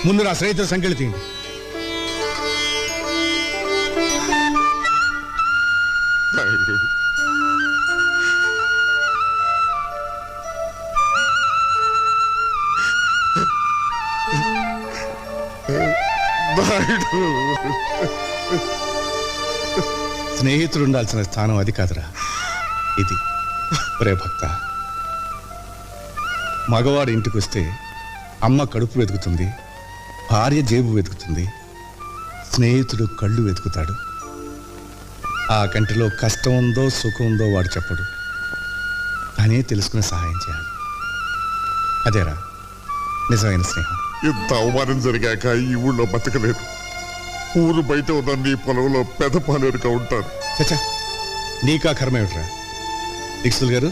ముందు నా స్నేహితుల సంఖ్యలు తీయండి. స్నేహితుడు ఉండాల్సిన స్థానం అది కాదురా, ఇది. ఒరే భక్త, మగవాడు ఇంటికి వస్తే అమ్మ కడుపు వెతుకుతుంది, భార్య జేబు వెతుకుతుంది, స్నేహితుడు కళ్ళు వెతుకుతాడు. ఆ కంటిలో కష్టం ఉందో సుఖం ఉందో వాడు చెప్పడు, అనే తెలుసుకుని సహాయం చేయాలి. అదేరా నిజమైన స్నేహం. ఇంత అవమానం జరిగాక ఈ ఊళ్ళో బతకలేదు. ఊరు బయట ఉన్న నీ పొలంలో పెదపాలేరుగా ఉంటాను. చచ్చా, నీకా కర్మ ఏమిట్రా? దీక్షితులు గారు,